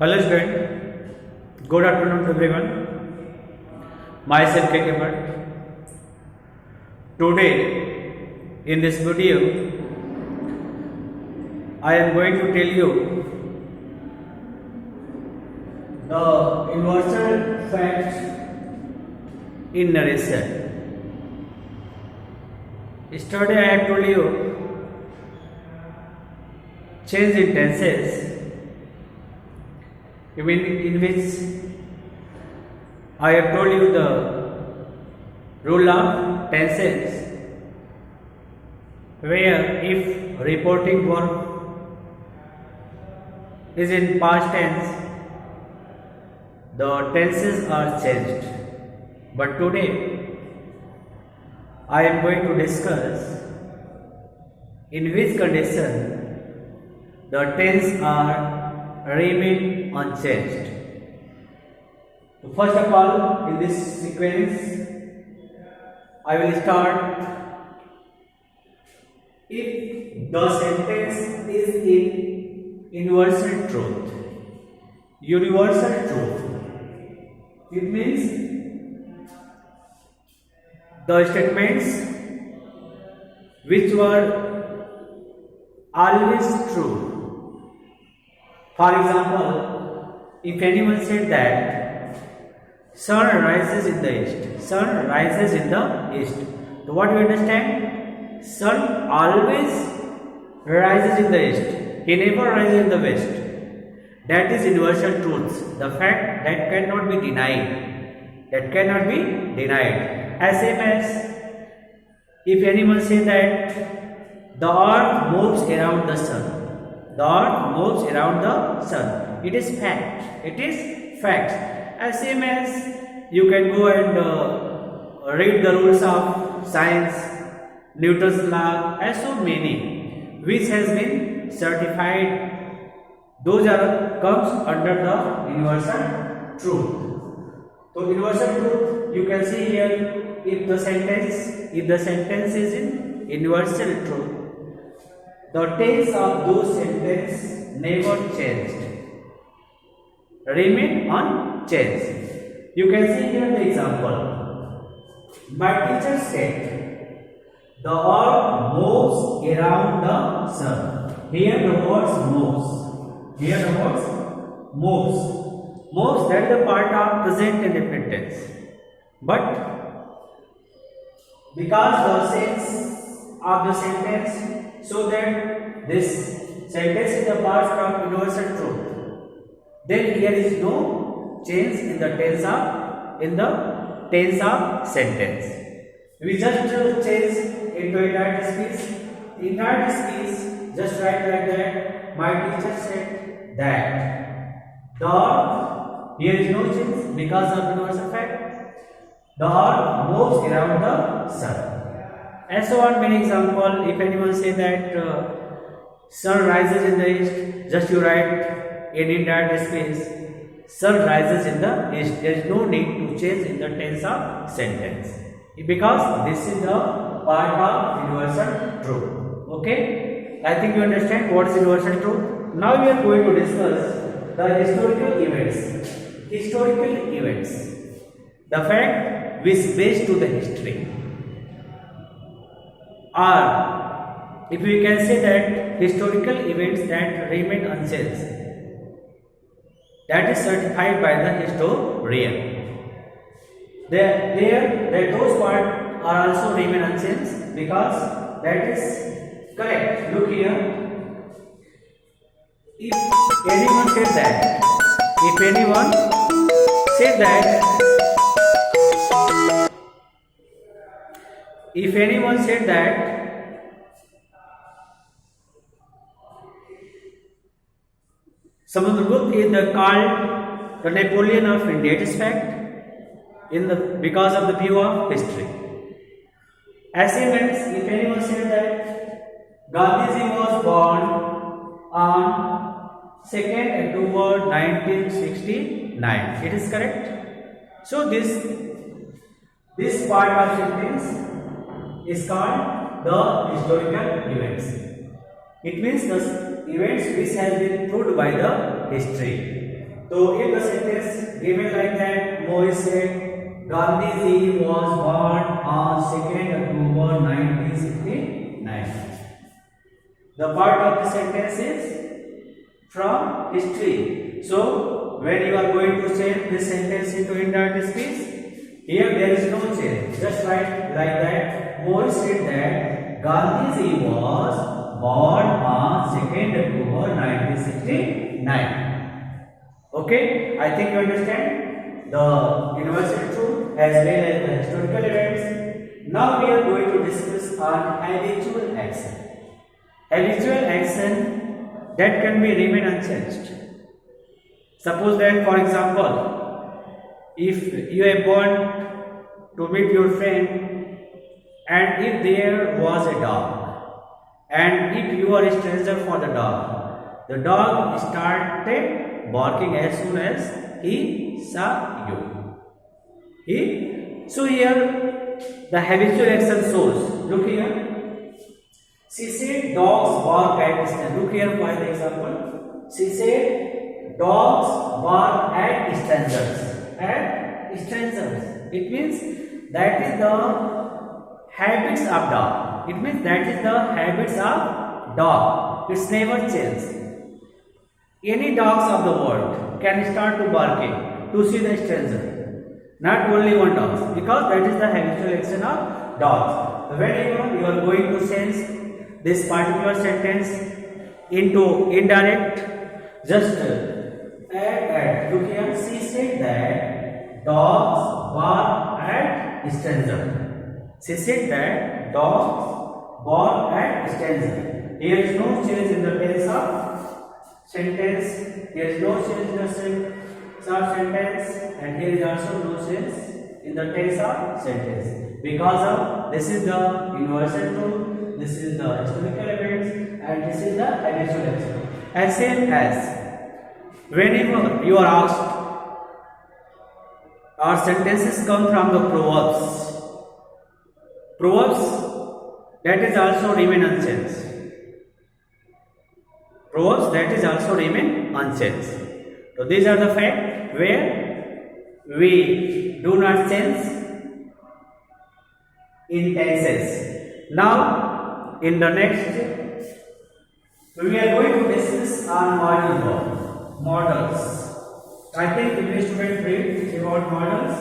Hello student, good afternoon to everyone. Myself KK Bhatt. Today in this video I am going to tell you the universal facts in narration. Yesterday I have told you change in tenses in which I have told you the rule of tenses, where if reporting verb is in past tense, the tenses are changed. But today I am going to discuss in which condition the tense are remain unchanged. So first of all, in this sequence, I will start if the sentence is in universal truth. Universal truth. It means the statements which were always true. For example, if anyone said that sun rises in the east, sun rises in the east. So what do you understand? Sun always rises in the east. He never rises in the west. That is universal truth. The fact that cannot be denied. That cannot be denied. As same as if anyone says that the earth moves around the sun. The earth moves around the sun. It is fact. It is fact. As same as you can go and read the rules of science, Newton's law, and so many, which has been certified. Those are comes under the universal truth. So universal truth, you can see here, if the sentence is in universal truth, the tense of those sentences never changed, remain unchanged. You can see here the example. My teacher said, the earth moves around the sun. Here the words moves. Here the words moves. Moves, that is the part of present indefinite tense. But because the sense of the sentence so that this sentence is the part from universal truth, then here is no change in the tense of sentence. We just change into entire speech. Entire speech just write like that. My teacher said that the earth, here is no change because of universal fact. The earth moves around the sun. And so on, many example. If anyone say that sun rises in the east, just you write in indirect space, sun rises in the east. There is no need to change in the tense of sentence, because this is the part of universal truth. Okay, I think you understand what is universal truth. Now we are going to discuss the historical events. Historical events, the fact which based to the history. Or if we can say that historical events that remain unchanged, that is certified by the historian. Those parts are also remain unchanged because that is correct. Look here. If anyone said that, if anyone said that Samudragupta is called the Napoleon of India, it is fact because of the view of history. As if anyone said that Gandhiji was born on 2nd October 1969, it is correct. So this part of sentence is called the historical events. It means the events which have been proved by the history. So if the sentence given like that, Mohit said, Gandhiji was born on 2nd October 1969. The part of the sentence is from history. So when you are going to change this sentence into indirect speech, here there is no change. Just write like that. Mohit said that Gandhiji was born on 2nd October 1969. Okay, I think you understand the universal truth as well as the historical events. Now we are going to discuss on habitual action. Habitual action that can be remain unchanged. Suppose that, for example, if you are born to meet your friend, and if there was a dog, and if you are a stranger for the dog started barking as soon as he saw you. So here the habitual action shows. Look here. She said dogs bark at distance. Look here for the example. She said dogs bark at strangers. At strangers. It means that is the habits of dog. It means that is the habits of dog. It's never changed. Any dogs of the world can start to barking to see the stranger. Not only one dog, because that is the habitual action of dogs. Whenever you are going to change this particular sentence into indirect, just add. Look here, she said that dogs bark at stranger. She said that dogs bark at stranger. Here is no change in the tense of sentence. Here is no change in the sentence, and here is also no change in the tense of sentence, because of this is the universal truth, this is the historical events, and this is the habitual action. As same as whenever you are asked, our sentences come from the proverbs. Proverbs that is also remain unchanged. Proverbs that is also remain unchanged. So these are the facts where we do not change in tenses. Now in the next we are going to discuss on models. I think every student read about models.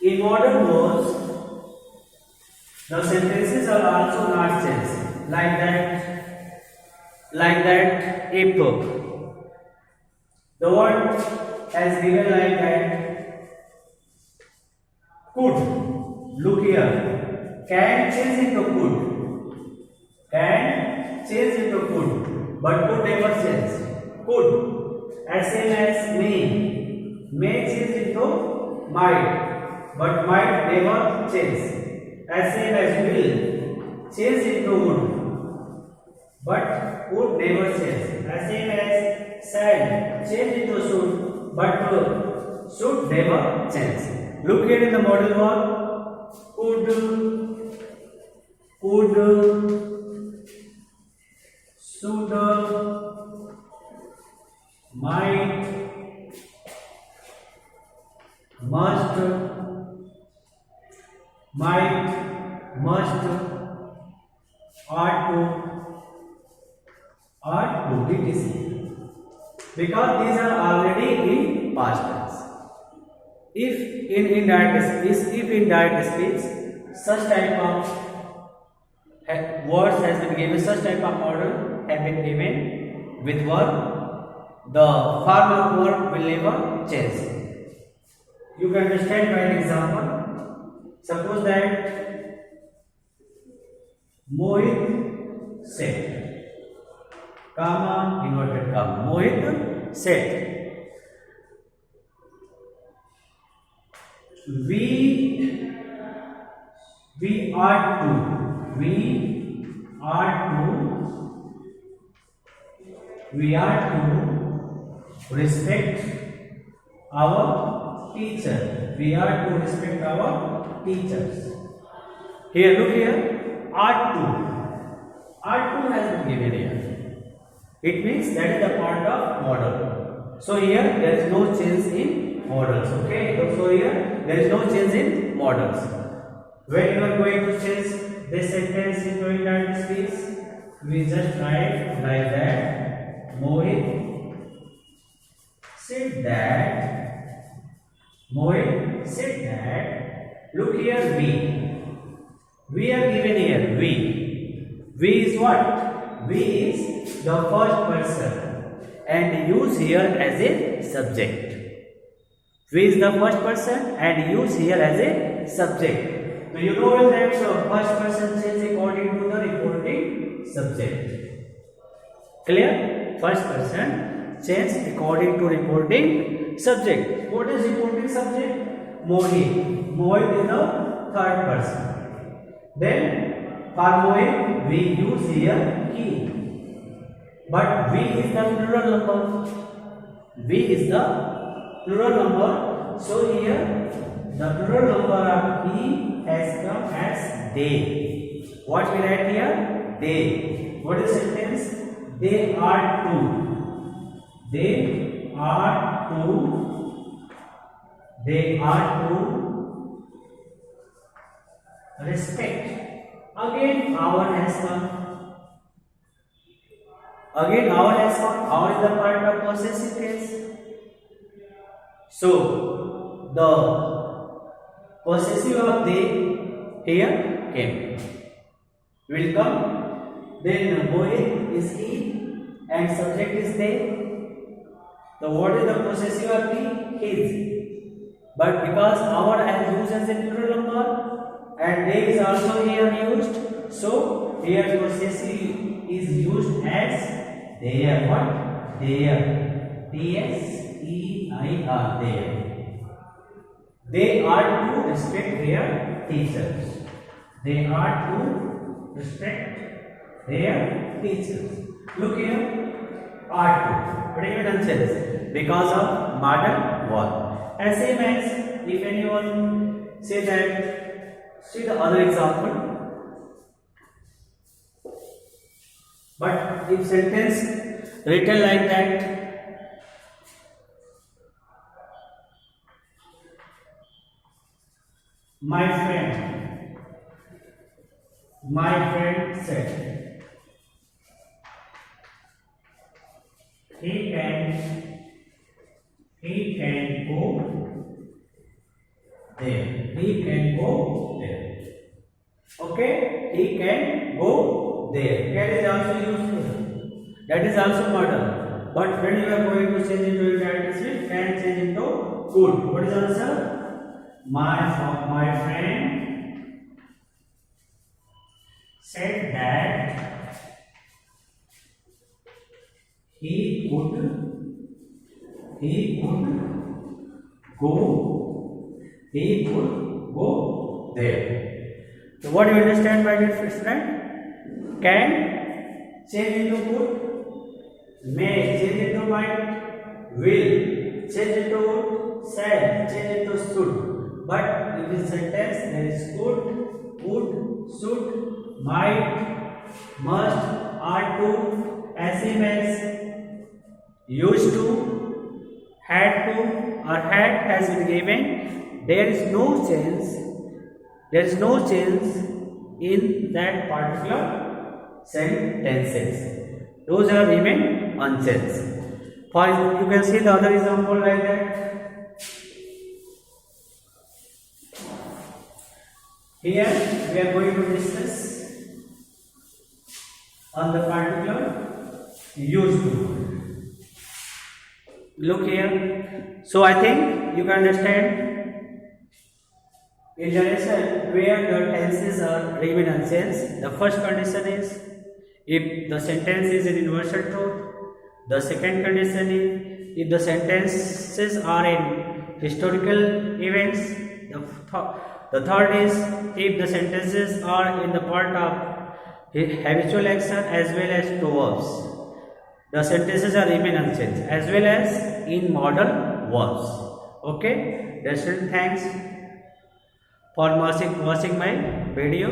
In modern words, the sentences are also not changed. Like that, if the word as given like that, could. Look here, can change into could. Can change into could, but could never change. Could. As same as may change into might, but might never change. As same as will change into would, but would never change. As same as shall change into should, but should never change. Look here in the model verb, could, should, might, must, ought to, etc. Because these are already in past tense. If in indirect speech, such type of words has been given, such type of model have been given with verb, the form of verb will never change. You can understand by an example. Suppose that Mohit said, comma, inverted comma, Mohit said, we are to respect our teacher. We are to respect our teachers. Here, look here, ought to has been given here. It means that is the part of model. So here there is no change in models. Okay. So here there is no change in models. When you are going to change this sentence into United States, we just write like that. Mohit said that. Mohit said that. Look here, we are given here we is what? We is the first person and use here as a subject. We is the first person and use here as a subject. So you know that first person change according to the reporting subject. Clear? First person change according to reporting subject. What is reporting subject? Mohit. Mohit is the third person. Then for Mohit we use here he. But we is the plural number. We is the plural number. So here the plural number of he has come as they. What we write here? They. What is sentence? They are two. They are two. They are to respect. Again our has come. Again our has come. Our is the part of possessive case. So the possessive of they here came. Will come. Then Mohit is he and subject is they. So what is the possessive of he? His. But because our is used as a plural number and they is also here used, so here possessive is used as their. What? Their. T-S-E-I-R. Their. They are to respect their teachers. They are to respect their teachers. Look here. Are to. Present tense because of modern war. As same as if anyone say that, see the other example. But if sentence written like that, my friend said, he can go there. He can go there. Okay? He can go there. That is also used here. That is also model. But when you are going to change into characteristic, can change into could. What is the answer? My friend said that he could go there. So what do you understand by this, friend? Can change into could, may change into might, will change into shall, change into should. But in this sentence there is could, would, should, might, must, are to, as used to, had to, or had has been given. There is no change. There is no change in that particular sentences. Those are remain unchanged. For you can see the other example like that. Here we are going to discuss on the particular used to. Look here. So I think you can understand in generation where the tenses are remain unchanged. The first condition is if the sentence is an universal truth. The second condition is if the sentences are in historical events. The third is if the sentences are in the part of habitual action as well as to verbs. The sentences are remain unchanged as well as in modal verbs. Okay, that's it. Thanks for watching my video.